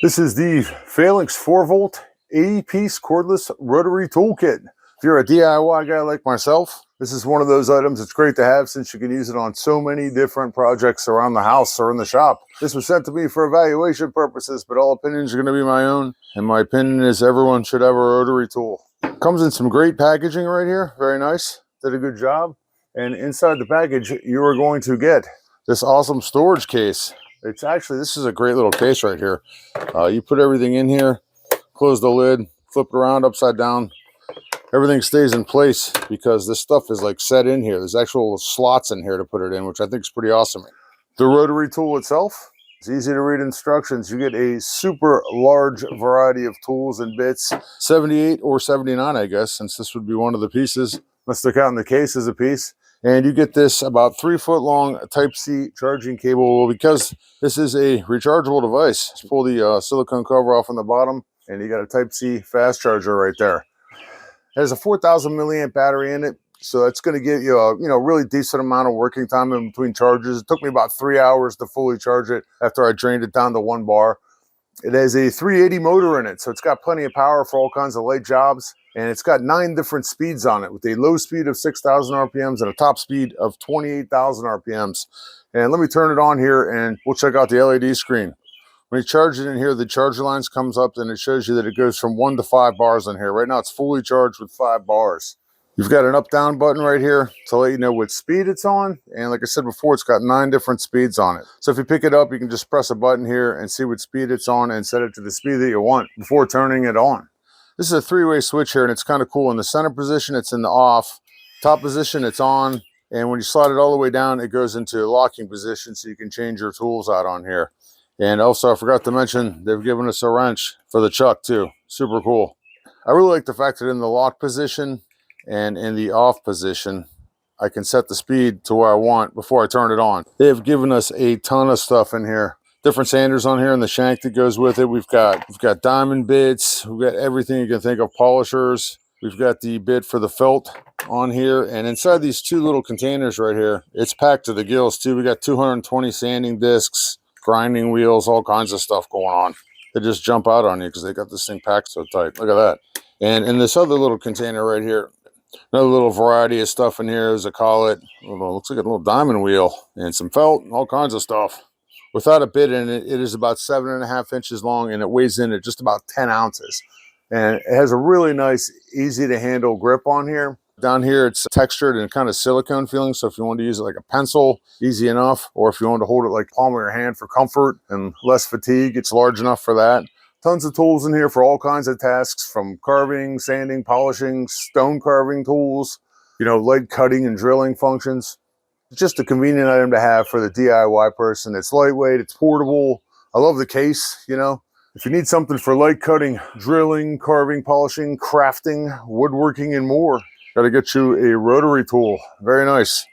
This is the Phalanx 4-volt 80-piece cordless rotary toolkit. If you're a DIY guy like myself, this is one of those items that's great to have since you can use it on so many different projects around the house or in the shop. This was sent to me for evaluation purposes, but all opinions are going to be my own, and my opinion is everyone should have a rotary tool. Comes in some great packaging right here, very nice, did a good job. And inside the package, you are going to get this awesome storage case. This is a great little case right here. You put everything in here, close the lid, flip it around upside down. Everything stays in place because this stuff is like set in here. There's actual slots in here to put it in, which I think is pretty awesome. The rotary tool itself, it's easy to read instructions. You get a super large variety of tools and bits, 78 or 79, I guess, since this would be one of the pieces. Let's look out in the case as a piece. And you get this about 3-foot long Type-C charging cable. Well, because this is a rechargeable device, just pull the silicone cover off on the bottom, and you got a Type-C fast charger right there. It has a 4,000 milliamp battery in it, so that's going to give you a really decent amount of working time in between charges. It took me about 3 hours to fully charge it after I drained it down to 1 bar. It has a 380 motor in it, so it's got plenty of power for all kinds of light jobs. And it's got 9 different speeds on it, with a low speed of 6,000 RPMs and a top speed of 28,000 RPMs. And let me turn it on here and we'll check out the LED screen. When you charge it in here, the charger lines comes up and it shows you that it goes from 1 to 5 bars in here. Right now it's fully charged with 5 bars. You've got an up-down button right here to let you know what speed it's on. And like I said before, it's got 9 different speeds on it. So if you pick it up, you can just press a button here and see what speed it's on and set it to the speed that you want before turning it on. This is a 3-way switch here, and it's kind of cool. In the center position, it's in the off. Top position, it's on. And when you slide it all the way down, it goes into locking position, so you can change your tools out on here. And also, I forgot to mention, they've given us a wrench for the chuck too. Super cool. I really like the fact that in the lock position and in the off position, I can set the speed to where I want before I turn it on. They have given us a ton of stuff in here. Different sanders on here and the shank that goes with it. We've got diamond bits. We've got everything you can think of, polishers. We've got the bit for the felt on here. And inside these 2 little containers right here, it's packed to the gills too. We got 220 sanding discs, grinding wheels, all kinds of stuff going on. They just jump out on you because they got this thing packed so tight. Look at that. And in this other little container right here, another little variety of stuff in here, as I call it. Looks like a little diamond wheel and some felt and all kinds of stuff. Without a bit in it, it is about 7.5 inches long, and it weighs in at just about 10 ounces. And it has a really nice, easy to handle grip on here. Down here, it's textured and kind of silicone feeling. So if you want to use it like a pencil, easy enough. Or if you want to hold it like palm of your hand for comfort and less fatigue, it's large enough for that. Tons of tools in here for all kinds of tasks, from carving, sanding, polishing, stone carving tools, light cutting and drilling functions. It's just a convenient item to have for the DIY person. It's lightweight, it's portable. I love the case, If you need something for light cutting, drilling, carving, polishing, crafting, woodworking, and more, got to get you a rotary tool. Very nice.